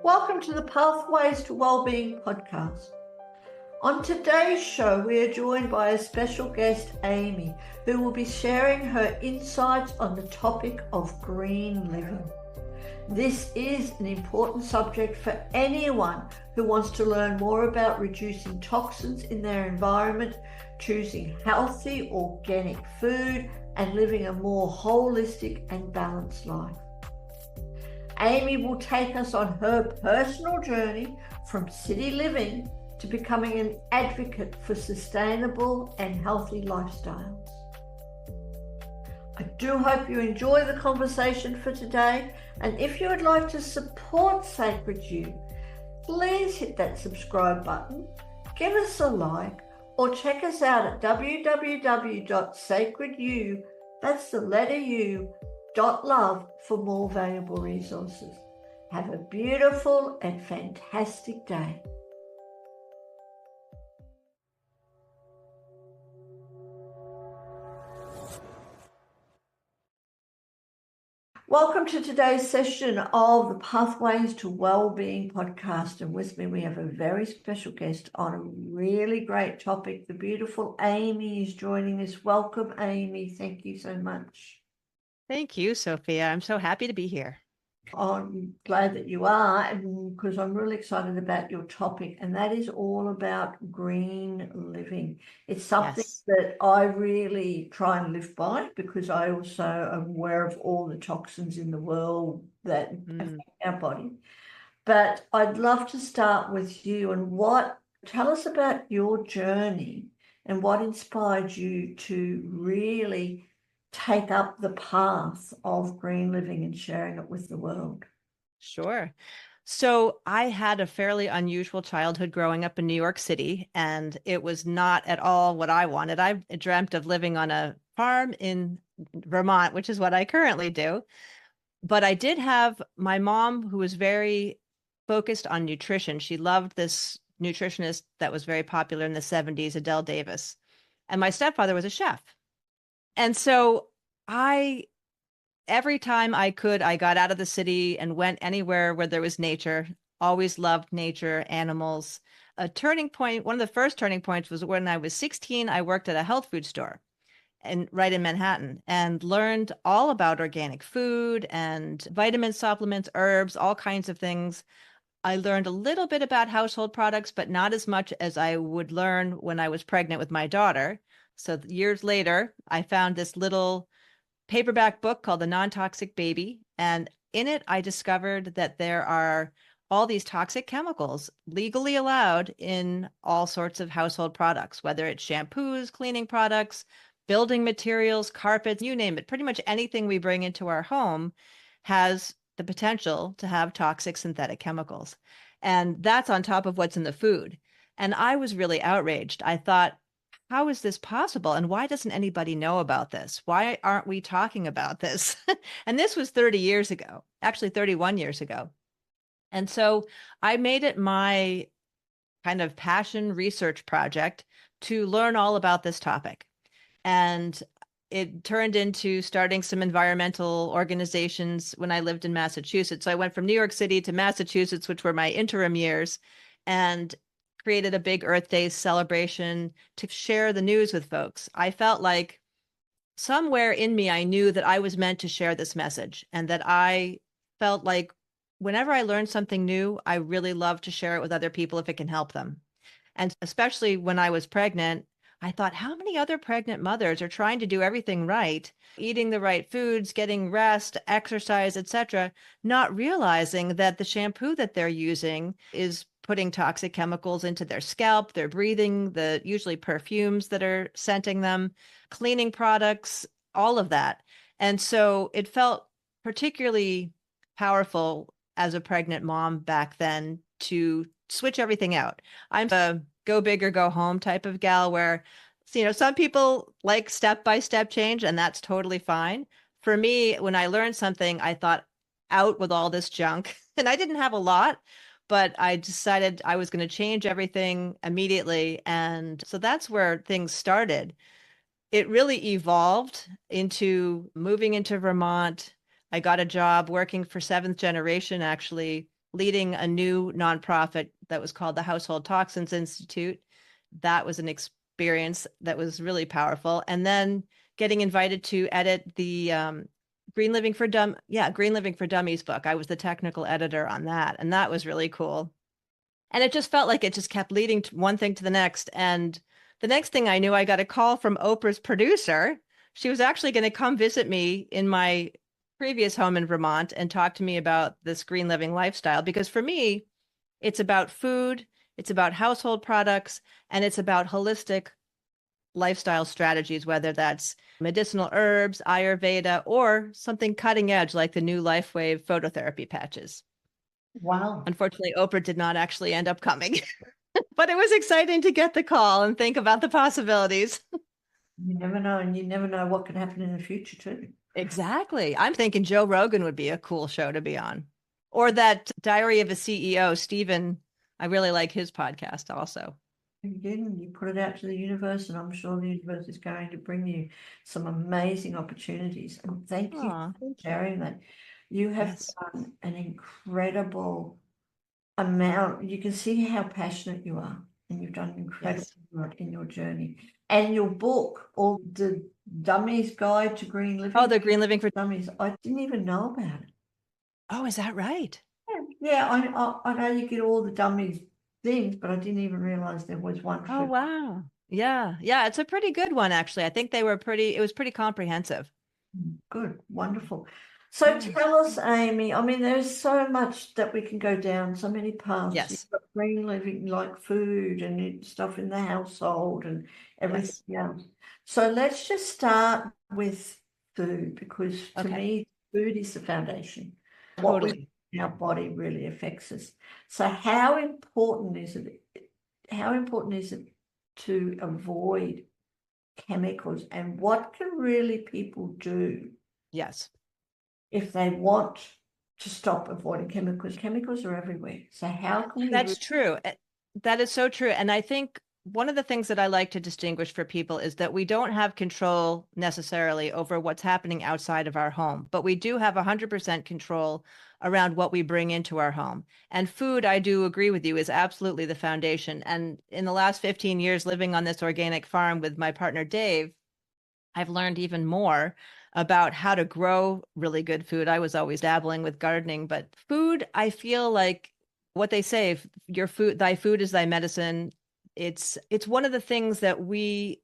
Welcome to the Pathways to Wellbeing podcast. On today's show, we are joined by a special guest, Amy, who will be sharing her insights on the topic of green living. This is an important subject for anyone who wants to learn more about reducing toxins in their environment, choosing healthy, organic food, and living a more holistic and balanced life. Amy will take us on her personal journey from city living to becoming an advocate for sustainable and healthy lifestyles. I do hope you enjoy the conversation for today, and if you would like to support Sacred You, please hit that subscribe button, give us a like, or check us out at www.sacredu, that's the letter U, .love for more valuable resources. Have a beautiful and fantastic day. Welcome to today's session of the Pathways to Wellbeing podcast. And with me, we have a very special guest on a really great topic. The beautiful Amy is joining us. Welcome, Amy. Thank you so much. Thank you, Sophia. I'm so happy to be here. I'm glad that you are, because I'm really excited about your topic, and that is all about green living. It's something that I really try and live by, because I also am aware of all the toxins in the world that affect our body. But I'd love to start with you and tell us about your journey and what inspired you to really take up the path of green living and sharing it with the world. Sure. So I had a fairly unusual childhood growing up in New York City, and it was not at all what I wanted. I dreamt of living on a farm in Vermont, which is what I currently do. But I did have my mom, who was very focused on nutrition. She loved this nutritionist that was very popular in the 70s, Adele Davis. And my stepfather was a chef. And so every time I could, I got out of the city and went anywhere where there was nature, always loved nature, animals. A turning point, one of the first turning points was when I was 16, I worked at a health food store right in Manhattan and learned all about organic food and vitamin supplements, herbs, all kinds of things. I learned a little bit about household products, but not as much as I would learn when I was pregnant with my daughter. So years later, I found this little paperback book called The Non-Toxic Baby. And in it, I discovered that there are all these toxic chemicals legally allowed in all sorts of household products, whether it's shampoos, cleaning products, building materials, carpets, you name it. Pretty much anything we bring into our home has the potential to have toxic synthetic chemicals. And that's on top of what's in the food. And I was really outraged. I thought, how is this possible? And why doesn't anybody know about this? Why aren't we talking about this? And this was 30 years ago, actually 31 years ago. And so I made it my kind of passion research project to learn all about this topic. And it turned into starting some environmental organizations when I lived in Massachusetts. So I went from New York City to Massachusetts, which were my interim years, and created a big Earth Day celebration to share the news with folks. I felt like somewhere in me, I knew that I was meant to share this message, and that I felt like whenever I learned something new, I really love to share it with other people if it can help them. And especially when I was pregnant, I thought, how many other pregnant mothers are trying to do everything right, eating the right foods, getting rest, exercise, etc., not realizing that the shampoo that they're using is putting toxic chemicals into their scalp, they're breathing the usually perfumes that are scenting them, cleaning products, all of that. And so it felt particularly powerful as a pregnant mom back then to switch everything out. I'm a go big or go home type of gal where, some people like step-by-step change, and that's totally fine. For me, when I learned something, I thought, out with all this junk. And I didn't have a lot, but I decided I was going to change everything immediately. And so that's where things started. It really evolved into moving into Vermont. I got a job working for Seventh Generation, actually, leading a new nonprofit that was called the Household Toxins Institute. That was an experience that was really powerful. And then getting invited to edit the Green Living for Dummies book. I was the technical editor on that, and that was really cool. And it just felt like it just kept leading to one thing to the next. And the next thing I knew, I got a call from Oprah's producer. She was actually going to come visit me in my previous home in Vermont and talk to me about this green living lifestyle. Because for me, it's about food, it's about household products, and it's about holistic lifestyle strategies, whether that's medicinal herbs, Ayurveda, or something cutting edge like the new LifeWave phototherapy patches. Wow. Unfortunately, Oprah did not actually end up coming, but it was exciting to get the call and think about the possibilities. You never know, and you never know what can happen in the future too. Exactly. I'm thinking Joe Rogan would be a cool show to be on. Or that Diary of a CEO, Stephen. I really like his podcast also. Again, you put it out to the universe, and I'm sure the universe is going to bring you some amazing opportunities. And thank you Oh, for sharing that. You have yes. done an incredible amount. You can see how passionate you are, and you've done incredible Yes. work in your journey. And your book, or the Dummies Guide to Green Oh, Living, the Green Living for. Dummies, I didn't even know about it. Oh, is that right? Yeah, I know you get all the dummies things, but I didn't even realize there was one Oh, for. wow. Yeah. Yeah. It's a pretty good one, actually. I think it was pretty comprehensive. Good, wonderful. So Yeah. tell us, Amy, I mean, there's so much that we can go down, so many paths. You've Yes. got green living, like food and stuff in the household and everything Yes. else. So let's just start with food, because to Okay. me, food is the foundation. What we Totally. put in our body really affects us. So how important is it to avoid chemicals, and what can really people do Yes. if they want to stop avoiding chemicals? Chemicals are everywhere. So how can we That's true. That is so true. And I think one of the things that I like to distinguish for people is that we don't have control necessarily over what's happening outside of our home, but we do have 100% control around what we bring into our home. And food, I do agree with you, is absolutely the foundation. And in the last 15 years living on this organic farm with my partner, Dave, I've learned even more about how to grow really good food. I was always dabbling with gardening, but food, I feel like what they say, if your food, thy food is thy medicine. It's one of the things that we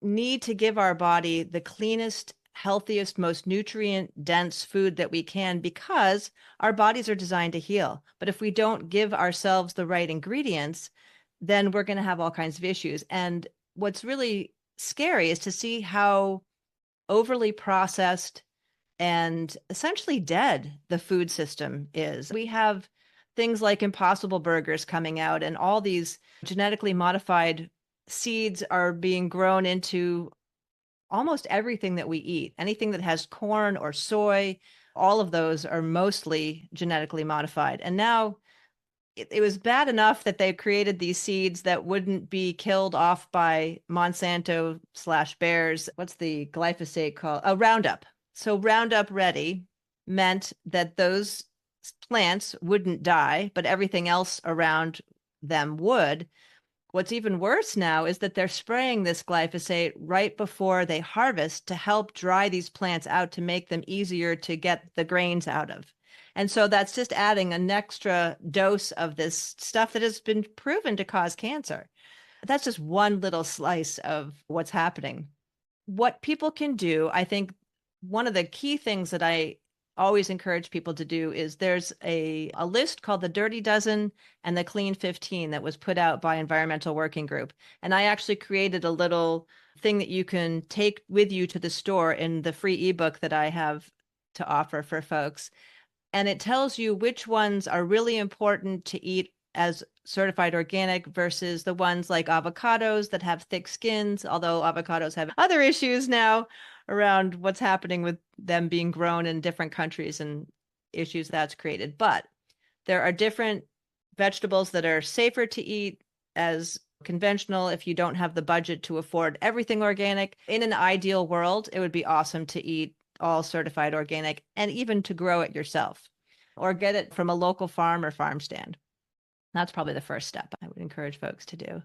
need to give our body the cleanest, healthiest, most nutrient dense food that we can, because our bodies are designed to heal. But if we don't give ourselves the right ingredients, then we're going to have all kinds of issues. And what's really scary is to see how overly processed and essentially dead the food system is. We have things like Impossible Burgers coming out, and all these genetically modified seeds are being grown into almost everything that we eat. Anything that has corn or soy, all of those are mostly genetically modified. And now it was bad enough that they created these seeds that wouldn't be killed off by Monsanto slash Bayer's. What's the glyphosate called? A Roundup. So Roundup Ready meant that those plants wouldn't die, but everything else around them would. What's even worse now is that they're spraying this glyphosate right before they harvest to help dry these plants out to make them easier to get the grains out of. And so that's just adding an extra dose of this stuff that has been proven to cause cancer. That's just one little slice of what's happening. What people can do, I think one of the key things that I always encourage people to do is there's a list called the Dirty Dozen and the Clean 15 that was put out by Environmental Working Group. And I actually created a little thing that you can take with you to the store in the free ebook that I have to offer for folks. And it tells you which ones are really important to eat as certified organic versus the ones like avocados that have thick skins, although avocados have other issues now around what's happening with them being grown in different countries and issues that's created. But there are different vegetables that are safer to eat as conventional if you don't have the budget to afford everything organic. In an ideal world, it would be awesome to eat all certified organic and even to grow it yourself. or get it from a local farm or farm stand. That's probably the first step I would encourage folks to do.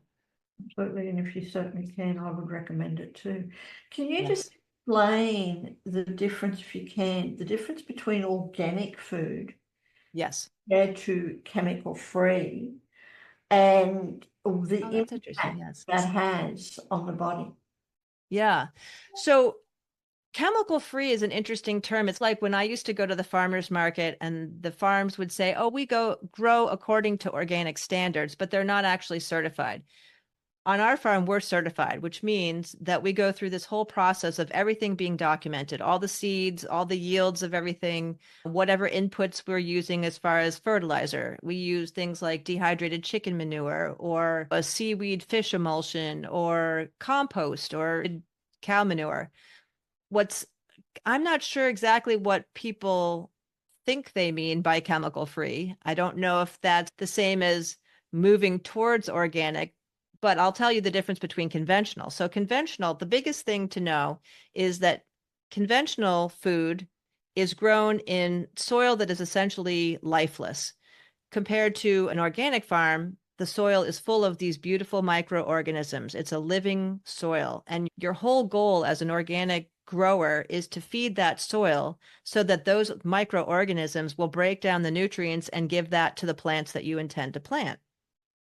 Absolutely, and if you certainly can, I would recommend it too. Can you Yes. just explain the difference, if you can, the difference between organic food Yes. compared to chemical free and the Oh, that's interesting. impact Yes. that has on the body? Yeah. So chemical free is an interesting term. It's like when I used to go to the farmers market and the farms would say, oh, we go grow according to organic standards, but they're not actually certified. On our farm, we're certified, which means that we go through this whole process of everything being documented, all the seeds, all the yields of everything, whatever inputs we're using as far as fertilizer. We use things like dehydrated chicken manure or a seaweed fish emulsion or compost or cow manure. What's I'm not sure exactly what people think they mean by chemical free. I don't know if that's the same as moving towards organic, but I'll tell you the difference between conventional. So, conventional, the biggest thing to know is that conventional food is grown in soil that is essentially lifeless. Compared to an organic farm, the soil is full of these beautiful microorganisms. It's a living soil. And your whole goal as an organic grower is to feed that soil so that those microorganisms will break down the nutrients and give that to the plants that you intend to plant.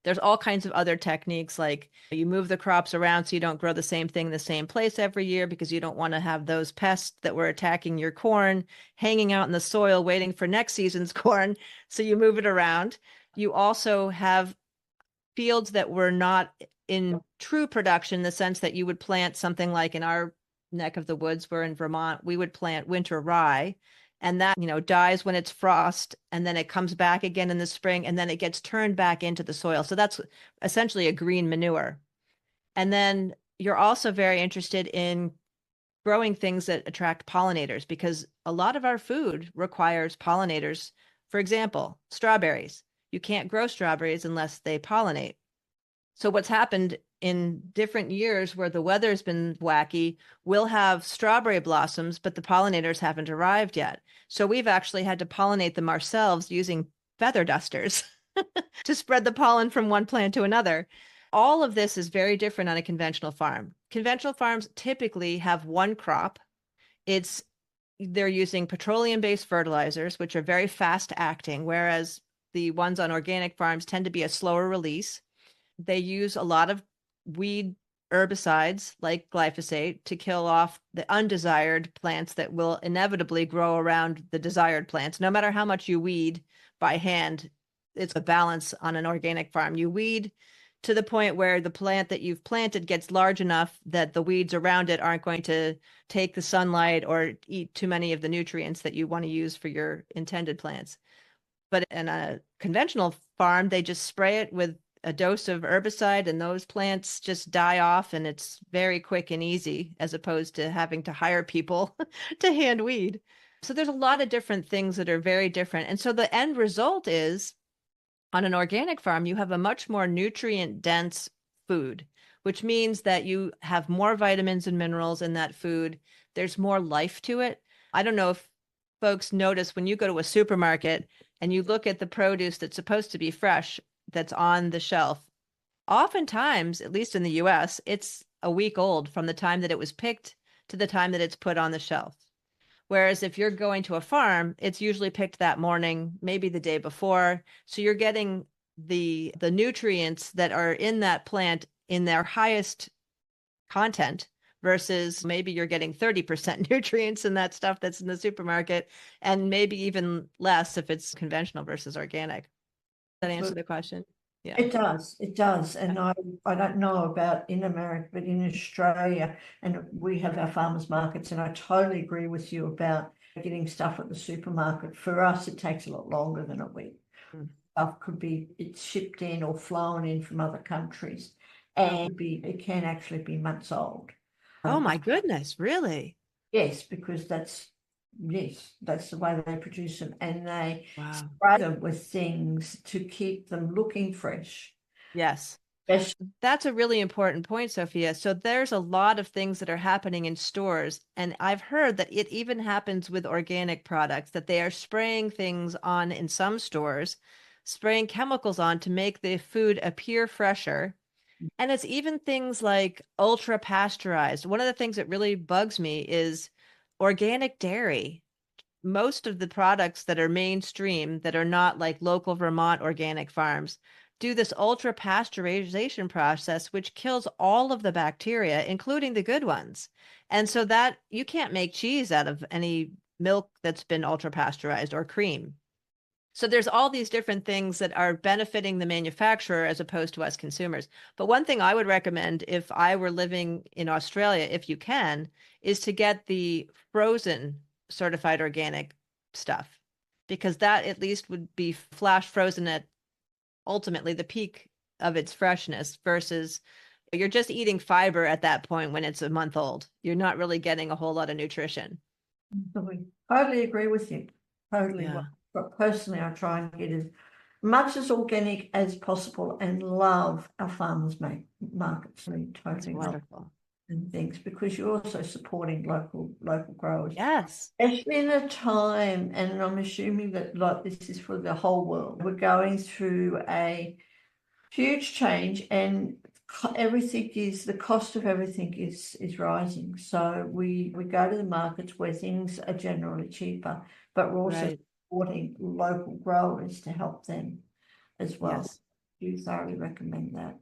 There's all kinds of other techniques like you move the crops around so you don't grow the same thing in the same place every year because you don't want to have those pests that were attacking your corn hanging out in the soil waiting for next season's corn. So you move it around. You also have fields that were not in true production in the sense that you would plant something like in our neck of the woods, we're in Vermont, we would plant winter rye and that dies when it's frost and then it comes back again in the spring and then it gets turned back into the soil. So that's essentially a green manure. And then you're also very interested in growing things that attract pollinators because a lot of our food requires pollinators. For example, strawberries. You can't grow strawberries unless they pollinate. So what's happened in different years where the weather's been wacky, we'll have strawberry blossoms, but the pollinators haven't arrived yet. So we've actually had to pollinate them ourselves using feather dusters to spread the pollen from one plant to another. All of this is very different on a conventional farm. Conventional farms typically have one crop. They're using petroleum-based fertilizers, which are very fast acting, whereas the ones on organic farms tend to be a slower release. They use a lot of weed herbicides like glyphosate to kill off the undesired plants that will inevitably grow around the desired plants. No matter how much you weed by hand, it's a balance on an organic farm. You weed to the point where the plant that you've planted gets large enough that the weeds around it aren't going to take the sunlight or eat too many of the nutrients that you want to use for your intended plants. But in a conventional farm, they just spray it with a dose of herbicide and those plants just die off and it's very quick and easy as opposed to having to hire people to hand weed. So there's a lot of different things that are very different. And so the end result is on an organic farm, you have a much more nutrient dense food, which means that you have more vitamins and minerals in that food. There's more life to it. I don't know if folks notice when you go to a supermarket and you look at the produce that's supposed to be fresh that's on the shelf, oftentimes, at least in the US, it's a week old from the time that it was picked to the time that it's put on the shelf. Whereas if you're going to a farm, it's usually picked that morning, maybe the day before. So you're getting the nutrients that are in that plant in their highest content versus maybe you're getting 30% nutrients in that stuff that's in the supermarket and maybe even less if it's conventional versus organic. Does that answer the question? Yeah. It does. And I don't know about in America, but in Australia, and we have our farmers markets, and I totally agree with you about getting stuff at the supermarket. For us, it takes a lot longer than a week. Stuff could be it's shipped in or flown in from other countries, and it can actually be months old. Oh my goodness, really? Yes, because that's the way they produce them, and they Wow. spray them with things to keep them looking fresh. Yes. Yes. That's a really important point, Sophia. So there's a lot of things that are happening in stores, and I've heard that it even happens with organic products, that they are spraying things on in some stores, spraying chemicals on to make the food appear fresher. And it's even things like ultra pasteurized. One of the things that really bugs me is organic dairy. Most of the products that are mainstream that are not like local Vermont organic farms do this ultra pasteurization process, which kills all of the bacteria, including the good ones. And so that you can't make cheese out of any milk that's been ultra pasteurized or cream. So there's all these different things that are benefiting the manufacturer as opposed to us consumers. But one thing I would recommend if I were living in Australia, if you can, is to get the frozen certified organic stuff, because that at least would be flash frozen at ultimately the peak of its freshness versus you're just eating fiber at that point when it's a month old. You're not really getting a whole lot of nutrition. Totally agree with you. Totally. Yeah. But personally, I try and get as much as organic as possible and love our farmers markets. I That's totally love wonderful. and things because you're also supporting local growers. Yes. Especially in a time, and I'm assuming that like this is for the whole world, we're going through a huge change and everything is the cost of everything is rising. So we go to the markets where things are generally cheaper, but we're also Right. supporting local growers to help them as well. Yes. Do thoroughly recommend that.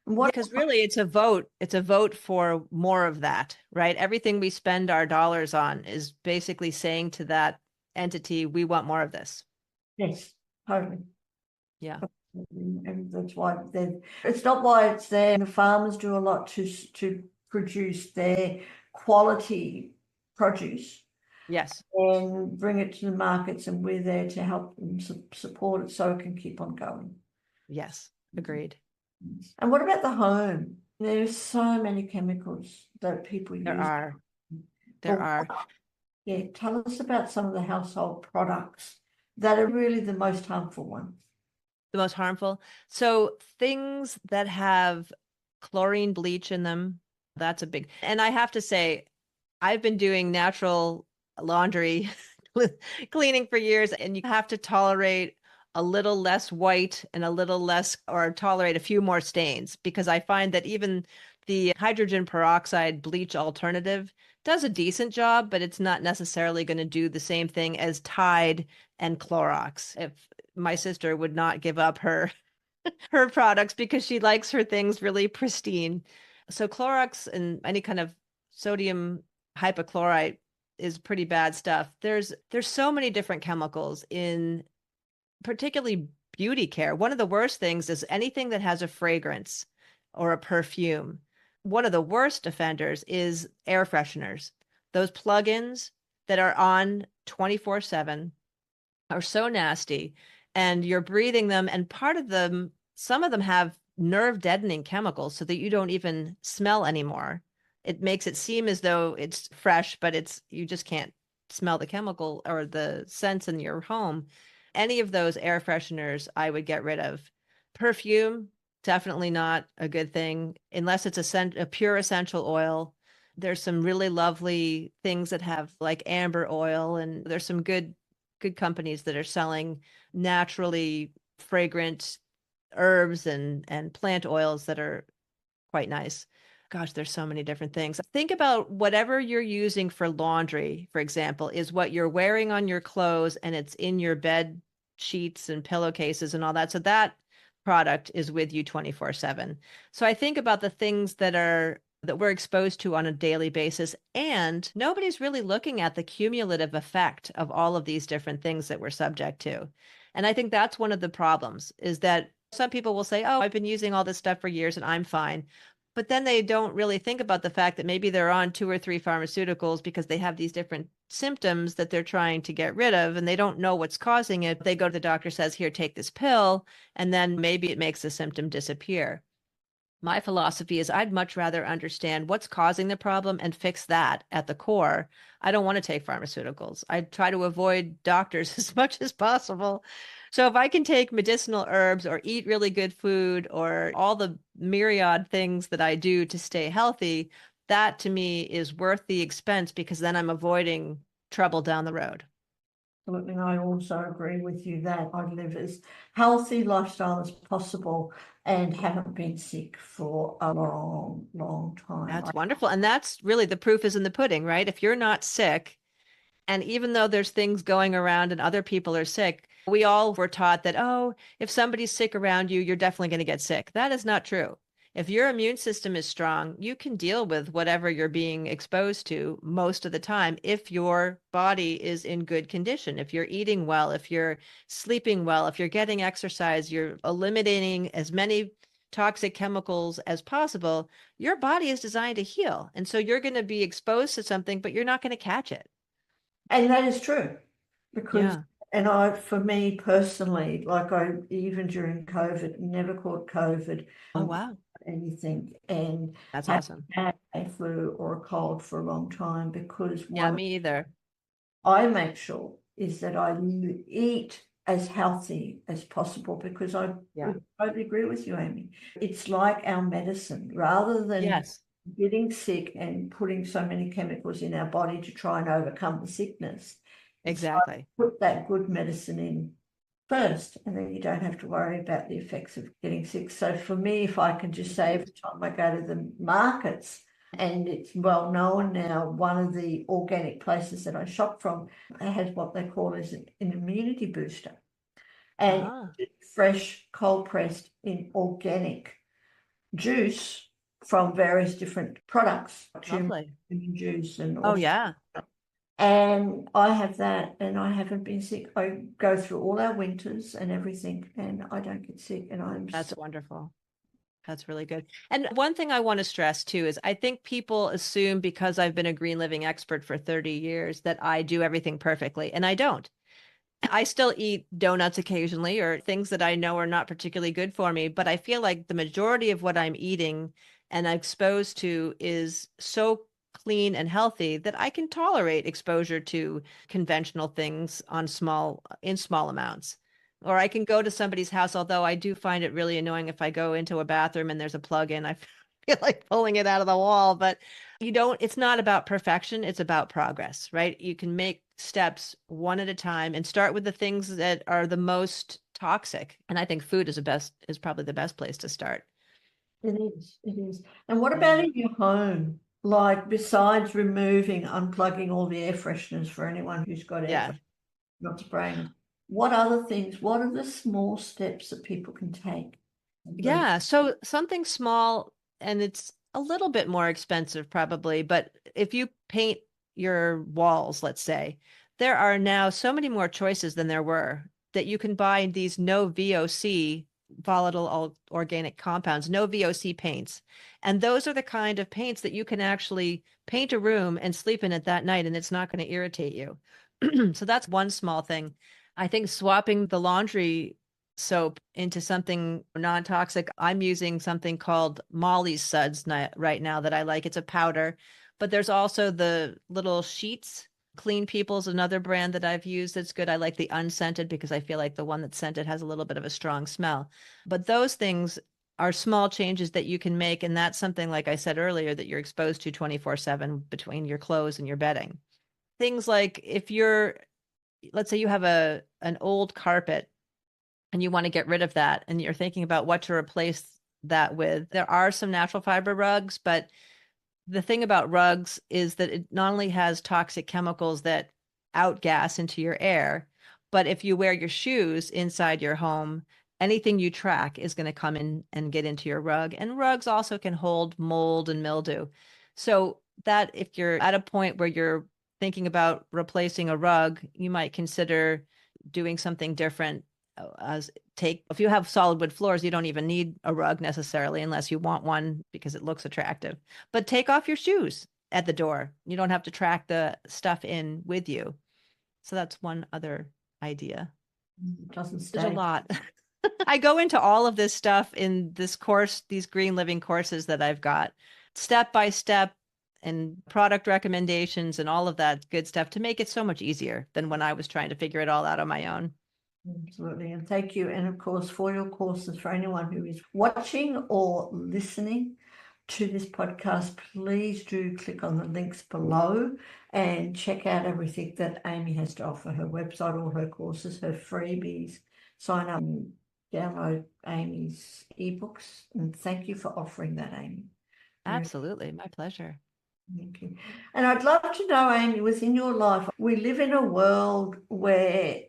And Yeah, what because really it's a vote. It's a vote for more of that, right? Everything we spend our dollars on is basically saying to that entity, we want more of this. yes, totally. Yeah. And that's why it's not why it's there. The farmers do a lot to produce their quality produce Yes. and bring it to the markets, and we're there to help them support it so it can keep on going. Yes. Agreed. And what about the home? There's so many chemicals that people There use. are. There But are. yeah, tell us about some of the household products that are really the most harmful ones. The most harmful. So things that have chlorine bleach in them, that's a big. And I have to say, I've been doing natural laundry cleaning for years, and you have to tolerate a little less white and a little less, or tolerate a few more stains, because I find that even the hydrogen peroxide bleach alternative does a decent job, but it's not necessarily going to do the same thing as Tide and Clorox. If my sister would not give up her products because she likes her things really pristine. So Clorox and any kind of sodium hypochlorite is pretty bad stuff. There's so many different chemicals in particularly beauty care. One of the worst things is anything that has a fragrance or a perfume. One of the worst offenders is air fresheners. Those plugins that are on 24/7 are so nasty, and you're breathing them, and part of them, some of them have nerve deadening chemicals so that you don't even smell anymore. It makes it seem as though it's fresh, but it's you just can't smell the chemical or the scents in your home. Any of those air fresheners I would get rid of. Perfume, definitely not a good thing unless it's a pure essential oil. There's some really lovely things that have like amber oil, and there's some good companies that are selling naturally fragrant herbs and plant oils that are quite nice. Gosh, there's so many different things. Think about whatever you're using for laundry, for example, is what you're wearing on your clothes and it's in your bed sheets and pillowcases and all that. So that product is with you 24/7. So I think about the things that we're exposed to on a daily basis, and nobody's really looking at the cumulative effect of all of these different things that we're subject to. And I think that's one of the problems is that some people will say, "Oh, I've been using all this stuff for years and I'm fine." But then they don't really think about the fact that maybe they're on two or three pharmaceuticals because they have these different symptoms that they're trying to get rid of and they don't know what's causing it. They go to the doctor, says, "Here, take this pill," and then maybe it makes the symptom disappear. My philosophy is I'd much rather understand what's causing the problem and fix that at the core. I don't want to take pharmaceuticals. I try to avoid doctors as much as possible. So if I can take medicinal herbs or eat really good food or all the myriad things that I do to stay healthy, that to me is worth the expense because then I'm avoiding trouble down the road. Absolutely, and I also agree with you that I live as healthy lifestyle as possible and haven't been sick for a long, long time. That's wonderful. And that's really the proof is in the pudding, right? If you're not sick, and even though there's things going around and other people are sick, we all were taught that, oh, if somebody's sick around you, you're definitely going to get sick. That is not true. If your immune system is strong, you can deal with whatever you're being exposed to most of the time if your body is in good condition, if you're eating well, if you're sleeping well, if you're getting exercise, you're eliminating as many toxic chemicals as possible, your body is designed to heal. And so you're going to be exposed to something, but you're not going to catch it. And that is true because, Yeah. and for me personally, like I, even during COVID, never caught COVID, Oh, wow. anything, and That's haven't awesome. had a flu or a cold for a long time because Yeah, one me either. I make sure is that I eat as healthy as possible because I Yeah. would totally agree with you, Amy. It's like our medicine rather than Yes, getting sick and putting so many chemicals in our body to try and overcome the sickness. It's like exactly. put that good medicine in first, and then you don't have to worry about the effects of getting sick. So for me, if I can just say every time I go to the markets, and it's well known now, one of the organic places that I shop from has what they call as an immunity booster. And Ah, fresh, cold pressed in organic juice from various different products, turmeric lovely. juice and Oh, all. yeah, And I have that, and I haven't been sick. I go through all our winters and everything, and I don't get sick. And I'm that's so, wonderful. That's really good. And one thing I want to stress too is I think people assume because I've been a green living expert for 30 years that I do everything perfectly, and I don't. I still eat donuts occasionally or things that I know are not particularly good for me, but I feel like the majority of what I'm eating and exposed to is so clean and healthy that I can tolerate exposure to conventional things in small amounts. Or I can go to somebody's house, although I do find it really annoying if I go into a bathroom and there's a plug in, I feel like pulling it out of the wall, but it's not about perfection, it's about progress, right? You can make steps one at a time and start with the things that are the most toxic. And I think food is probably the best place to start. it is, it is. And what Yeah. about in your home? Like besides removing, unplugging all the air fresheners for anyone who's got air Yeah. fresheners, not spraying them, what other things, what are the small steps that people can take? Yeah. So something small and it's a little bit more expensive probably, but if you paint your walls, let's say, there are now so many more choices than there were that you can buy these no VOC organic compounds, no VOC paints. And those are the kind of paints that you can actually paint a room and sleep in it that night and it's not going to irritate you. So that's one small thing. I think swapping the laundry soap into something non-toxic. I'm using something called Molly's Suds right now that I like. It's a powder, but there's also the little sheets. Clean People's another brand that I've used that's good. I like the unscented because I feel like the one that's scented has a little bit of a strong smell. But those things are small changes that you can make, and that's something like I said earlier that you're exposed to 24/7 between your clothes and your bedding. Things like if let's say you have an old carpet and you want to get rid of that and you're thinking about what to replace that with, there are some natural fiber rugs, but the thing about rugs is that it not only has toxic chemicals that outgas into your air, but if you wear your shoes inside your home, anything you track is going to come in and get into your rug. And rugs also can hold mold and mildew. So that if you're at a point where you're thinking about replacing a rug, you might consider doing something different as take if you have solid wood floors, you don't even need a rug necessarily unless you want one because it looks attractive. But take off your shoes at the door. You don't have to track the stuff in with you. So that's one other idea. It doesn't There's a stay. lot. I go into all of this stuff in this course, these green living courses that I've got, step by step and product recommendations and all of that good stuff to make it so much easier than when I was trying to figure it all out on my own. Absolutely. And thank you. And of course, for your courses, for anyone who is watching or listening to this podcast, please do click on the links below and check out everything that Amy has to offer, her website, all her courses, her freebies. Sign up and download Amy's ebooks. And thank you for offering that, Amy. Absolutely. My pleasure. Thank you. And I'd love to know, Amy, within your life, we live in a world where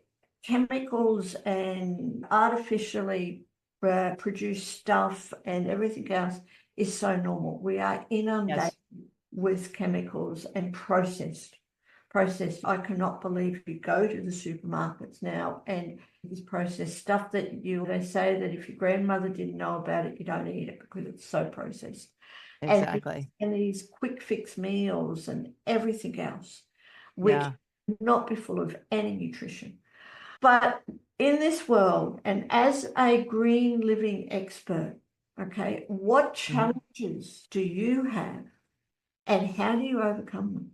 chemicals and artificially produced stuff and everything else is so normal. We are inundated Yes, with chemicals and processed. I cannot believe you go to the supermarkets now and this processed stuff they say that if your grandmother didn't know about it, you don't eat it because it's so processed. exactly. And these quick fix meals and everything else, which Yeah. not be full of any nutrition. But in this world, and as a green living expert, okay, what Mhm. challenges do you have and how do you overcome them?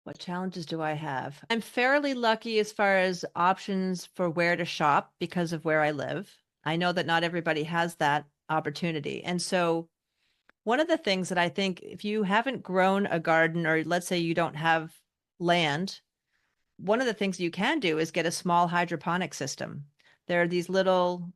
What challenges do I have? I'm fairly lucky as far as options for where to shop because of where I live. I know that not everybody has that opportunity. And so, one of the things that I think if you haven't grown a garden, or let's say you don't have land, one of the things you can do is get a small hydroponic system. There are these little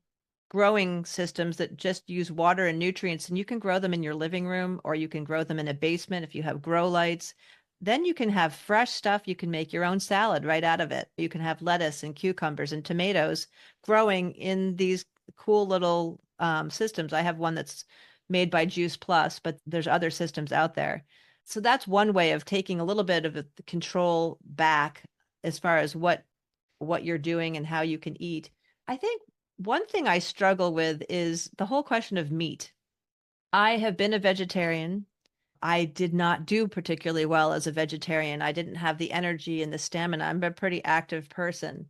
growing systems that just use water and nutrients, and you can grow them in your living room or you can grow them in a basement if you have grow lights. Then you can have fresh stuff. You can make your own salad right out of it. You can have lettuce and cucumbers and tomatoes growing in these cool little systems. I have one that's made by Juice Plus, but there's other systems out there. So that's one way of taking a little bit of the control back as far as what you're doing and how you can eat. I think one thing I struggle with is the whole question of meat. I have been a vegetarian. I did not do particularly well as a vegetarian. I didn't have the energy and the stamina. I'm a pretty active person.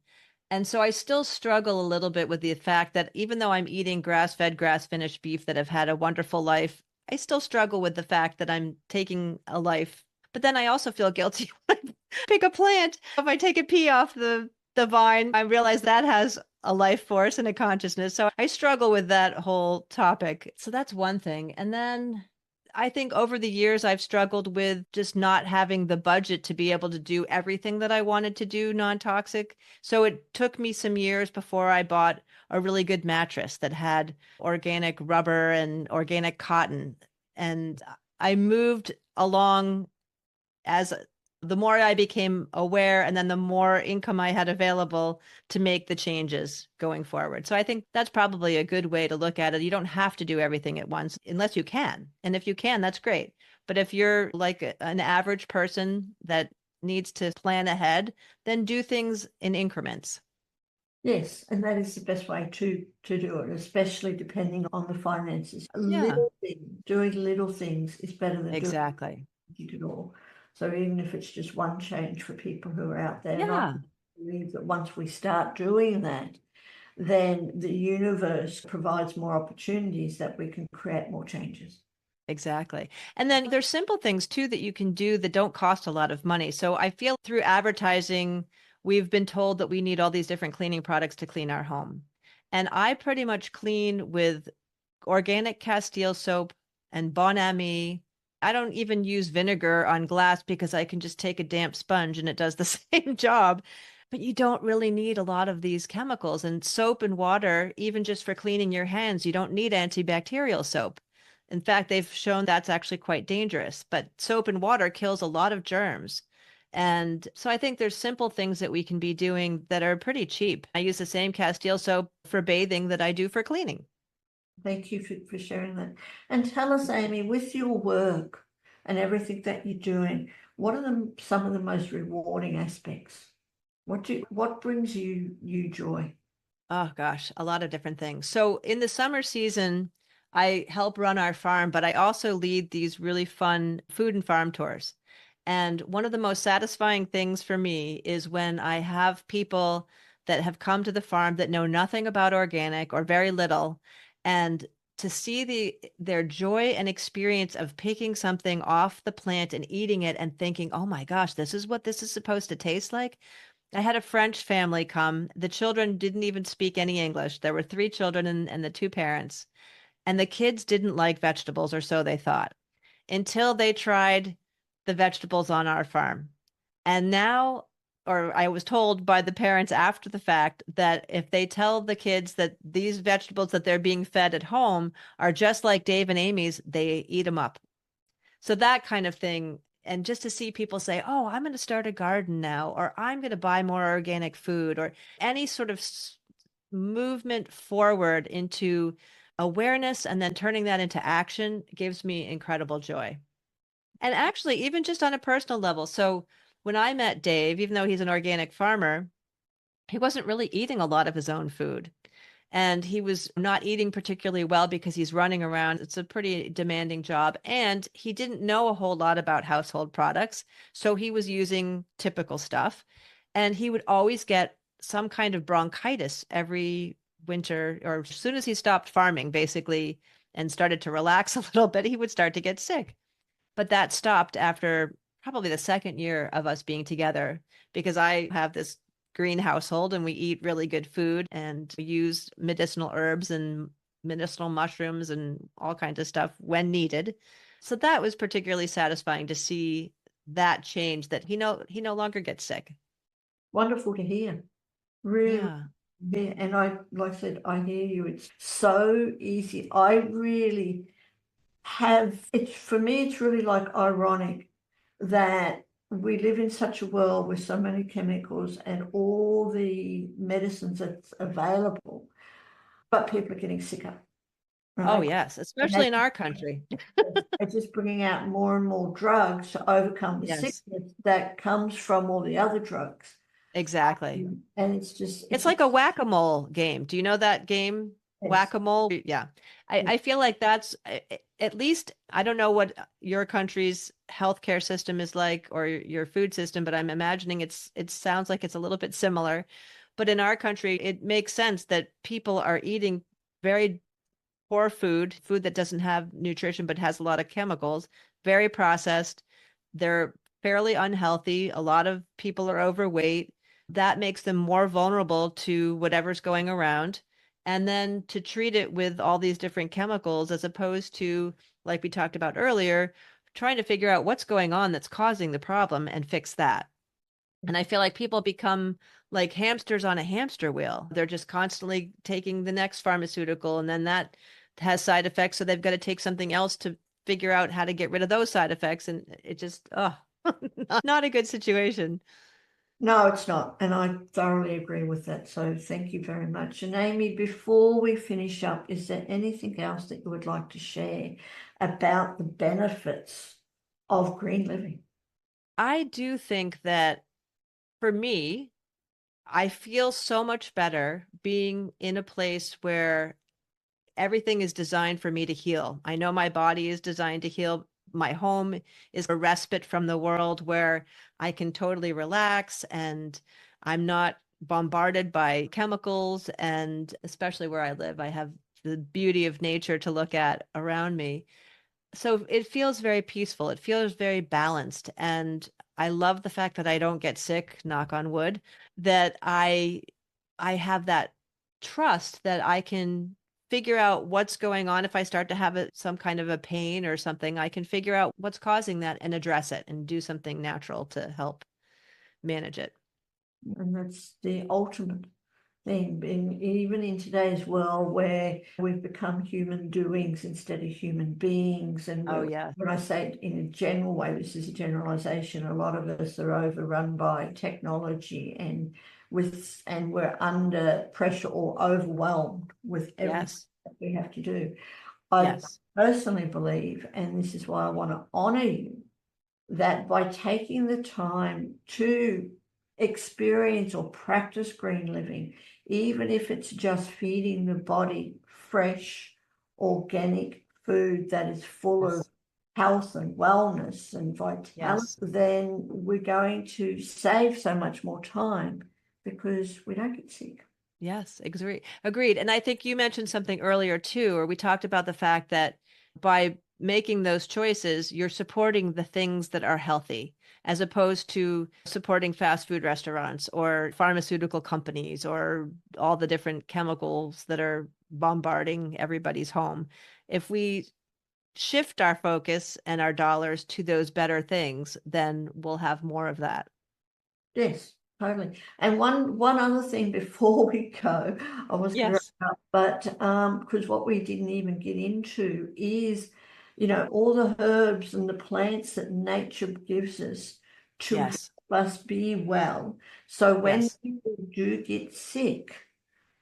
And so I still struggle a little bit with the fact that even though I'm eating grass-fed, grass-finished beef that have had a wonderful life, I still struggle with the fact that I'm taking a life. But then I also feel guilty when I pick a plant. If I take a pea off the vine, I realize that has a life force and a consciousness. So I struggle with that whole topic. So that's one thing. And then I think over the years, I've struggled with just not having the budget to be able to do everything that I wanted to do non-toxic. So it took me some years before I bought a really good mattress that had organic rubber and organic cotton. And I moved along as the more I became aware and then the more income I had available to make the changes going forward. So I think that's probably a good way to look at it. You don't have to do everything at once unless you can. And if you can, that's great. But if you're like an average person that needs to plan ahead, then do things in increments. Yes, and that is the best way to do it, especially depending on the finances. Yeah, Little things, doing little things is better than doing exactly. it all. So even if it's just one change for people who are out there, and I Yeah. believe that once we start doing that, then the universe provides more opportunities that we can create more changes. Exactly. And then there's simple things too that you can do that don't cost a lot of money. So I feel through advertising, we've been told that we need all these different cleaning products to clean our home. And I pretty much clean with organic Castile soap and Bon Ami. I don't even use vinegar on glass because I can just take a damp sponge and it does the same job. But you don't really need a lot of these chemicals. And soap and water, even just for cleaning your hands, you don't need antibacterial soap. In fact, they've shown that's actually quite dangerous, but soap and water kills a lot of germs. And so I think there's simple things that we can be doing that are pretty cheap. I use the same Castile soap for bathing that I do for cleaning. Thank you for sharing that. And tell us, Amy, with your work and everything that you're doing, what are some of the most rewarding aspects? What brings you joy? Oh gosh, a lot of different things. So in the summer season, I help run our farm, but I also lead these really fun food and farm tours. And one of the most satisfying things for me is when I have people that have come to the farm that know nothing about organic or very little, and to see their joy and experience of picking something off the plant and eating it and thinking, "Oh my gosh, this is what this is supposed to taste like." I had a French family come. The children didn't even speak any English. There were three children and the two parents, and the kids didn't like vegetables, or so they thought, until they tried the vegetables on our farm. And now, or I was told by the parents after the fact, that if they tell the kids that these vegetables that they're being fed at home are just like Dave and Amy's, they eat them up. So that kind of thing. And just to see people say, "Oh, I'm going to start a garden now," or "I'm going to buy more organic food," or any sort of movement forward into awareness and then turning that into action gives me incredible joy. And actually, even just on a personal level. So when I met Dave, even though he's an organic farmer, he wasn't really eating a lot of his own food. And he was not eating particularly well because he's running around. It's a pretty demanding job. And he didn't know a whole lot about household products. So he was using typical stuff. And he would always get some kind of bronchitis every winter, or as soon as he stopped farming, basically, and started to relax a little bit, he would start to get sick. But that stopped after probably the second year of us being together, because I have this green household and we eat really good food and we use medicinal herbs and medicinal mushrooms and all kinds of stuff when needed. So that was particularly satisfying to see that change, that he no longer gets sick. Wonderful to hear. Really, Yeah. yeah. And like I said, I hear you. It's so easy. I really it's for me, it's really like ironic that we live in such a world with so many chemicals and all the medicines that's available, but people are getting sicker, Oh, right? yes, And especially in our country. they're just bringing out more and more drugs to overcome the Yes, sickness that comes from all the other drugs. exactly. And it's just, It's like a whack-a-mole game. Do you know that game? it's, Whack-a-mole? Yeah. I feel like that's at least, I don't know what your country's healthcare system is like, or your food system, but I'm imagining it sounds like it's a little bit similar. But in our country, it makes sense that people are eating very poor food that doesn't have nutrition but has a lot of chemicals, very processed. They're fairly unhealthy. A lot of people are overweight. That makes them more vulnerable to whatever's going around. And then to treat it with all these different chemicals, as opposed to, like we talked about earlier, trying to figure out what's going on that's causing the problem and fix that. And I feel like people become like hamsters on a hamster wheel. They're just constantly taking the next pharmaceutical, and then that has side effects. So they've got to take something else to figure out how to get rid of those side effects. And it just, oh, not a good situation. no, it's not. And I thoroughly agree with that. So thank you very much. And Amy, before we finish up, is there anything else that you would like to share about the benefits of green living? I do think that for me, I feel so much better being in a place where everything is designed for me to heal. I know my body is designed to heal. My home is a respite from the world where I can totally relax and I'm not bombarded by chemicals. And especially where I live, I have the beauty of nature to look at around me. So it feels very peaceful. It feels very balanced. And I love the fact that I don't get sick, knock on wood, that I have that trust that I can figure out what's going on. If I start to have some kind of a pain or something, I can figure out what's causing that and address it and do something natural to help manage it. And that's the ultimate thing, being even in today's world where we've become human doings instead of human beings. And Oh, yeah. when I say it in a general way, this is a generalization. A lot of us are overrun by technology and we're under pressure or overwhelmed with everything Yes. that we have to do. I Yes. personally believe, and this is why I want to honor you, that by taking the time to experience or practice green living, even if it's just feeding the body fresh, organic food that is full of Yes. health and wellness and vitality, Yes. then we're going to save so much more time because we don't get sick. Yes, agreed. And I think you mentioned something earlier too, or we talked about the fact that by making those choices, you're supporting the things that are healthy, as opposed to supporting fast food restaurants or pharmaceutical companies or all the different chemicals that are bombarding everybody's home. If we shift our focus and our dollars to those better things, then we'll have more of that. Yes, totally. And one other thing before we go, I was going to Yes. wrap up, but because what we didn't even get into is, all the herbs and the plants that nature gives us to help Yes. us be well. So when Yes. people do get sick,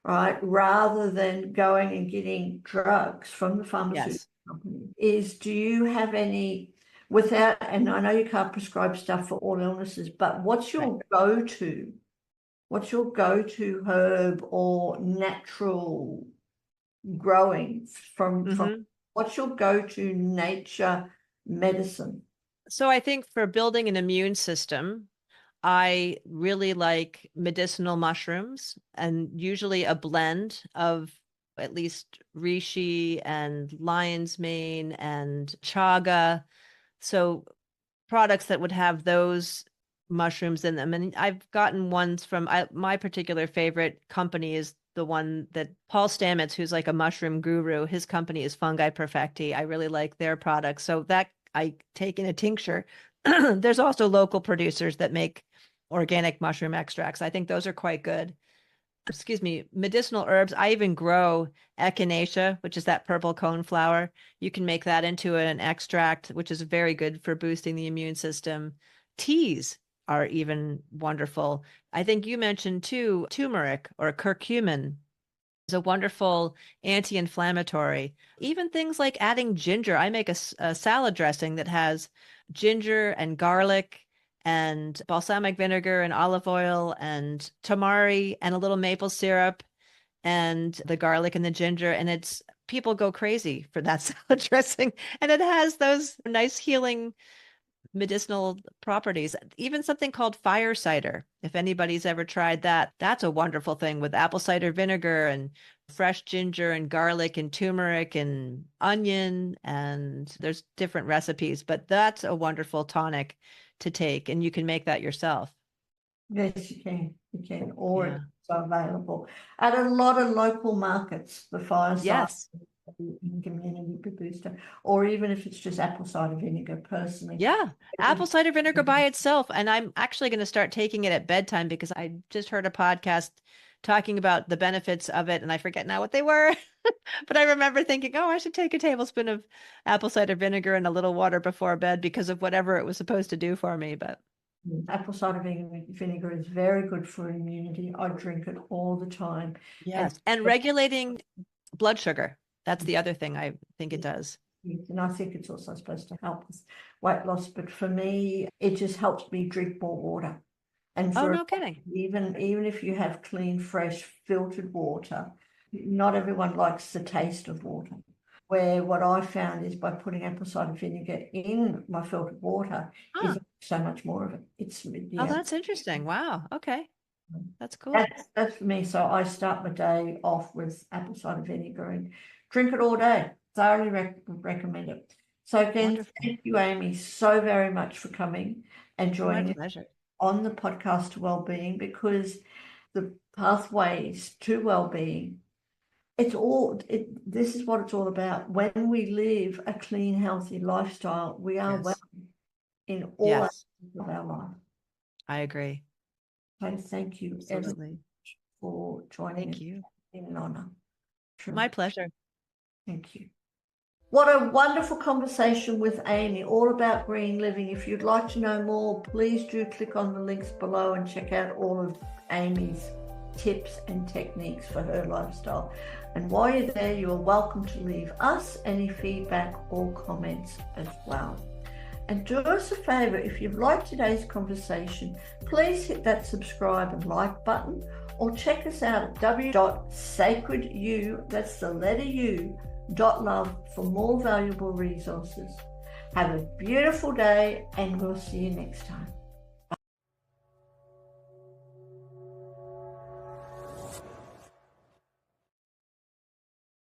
right, rather than going and getting drugs from the pharmaceutical Yes. company, do you have any, and I know you can't prescribe stuff for all illnesses, but Right. what's your go-to herb or natural growing from Hmm. what's your go-to nature medicine? So I think for building an immune system, I really like medicinal mushrooms and usually a blend of at least reishi and lion's mane and chaga. So products that would have those mushrooms in them. And I've gotten ones from my particular favorite company is the one that Paul Stamets, who's like a mushroom guru, his company is Fungi Perfecti. I really like their products. So that I take in a tincture. There's also local producers that make organic mushroom extracts. I think those are quite good. Excuse me, medicinal herbs. I even grow echinacea, which is that purple cone flower. You can make that into an extract, which is very good for boosting the immune system. Teas are even wonderful. I think you mentioned too, turmeric or curcumin is a wonderful anti-inflammatory. Even things like adding ginger. I make a salad dressing that has ginger and garlic and balsamic vinegar and olive oil and tamari and a little maple syrup and the garlic and the ginger. And it's people go crazy for that salad dressing. And it has those nice healing medicinal properties. Even something called fire cider. If anybody's ever tried that, that's a wonderful thing with apple cider vinegar and fresh ginger and garlic and turmeric and onion. And there's different recipes, but that's a wonderful tonic to take. And you can make that yourself. Yes, you can, or Yeah. it's available at a lot of local markets, the fireside Yes. in community booster, or even if it's just apple cider vinegar personally. Yeah. Apple cider vinegar by itself. And I'm actually going to start taking it at bedtime because I just heard a podcast talking about the benefits of it. And I forget now what they were. But I remember thinking, oh, I should take a tablespoon of apple cider vinegar and a little water before bed because of whatever it was supposed to do for me. But Apple cider vinegar is very good for immunity. I drink it all the time. yes. And regulating blood sugar. That's the other thing I think it does. And I think it's also supposed to help with weight loss. But for me, it just helps me drink more water. And Oh, for no kidding. even if you have clean, fresh, filtered water, not everyone likes the taste of water. Where what I found is by putting apple cider vinegar in my filtered water Huh. is so much more of it. It's Oh, that's interesting. Wow. Okay. That's cool. that's for me. So I start my day off with apple cider vinegar and drink it all day. Thoroughly recommend it. So again, Wonderful. thank you, Amy, so very much for coming and My joining us pleasure. on the podcast to well-being, because the pathways to well-being, this is what it's all about. When we live a clean, healthy lifestyle, we are well Yes. in all Yes. aspects of our life. I agree. So thank you ever Absolutely. for joining us. Thank you. It's been an honor. My True. pleasure. Thank you. What a wonderful conversation with Amy, all about green living. If you'd like to know more, please do click on the links below and check out all of Amy's tips and techniques for her lifestyle. And while you're there, you are welcome to leave us any feedback or comments as well. And do us a favor, if you've liked today's conversation, please hit that subscribe and like button, or check us out at w.sacredu, that's the letter U, .love for more valuable resources. Have a beautiful day, and we'll see you next time.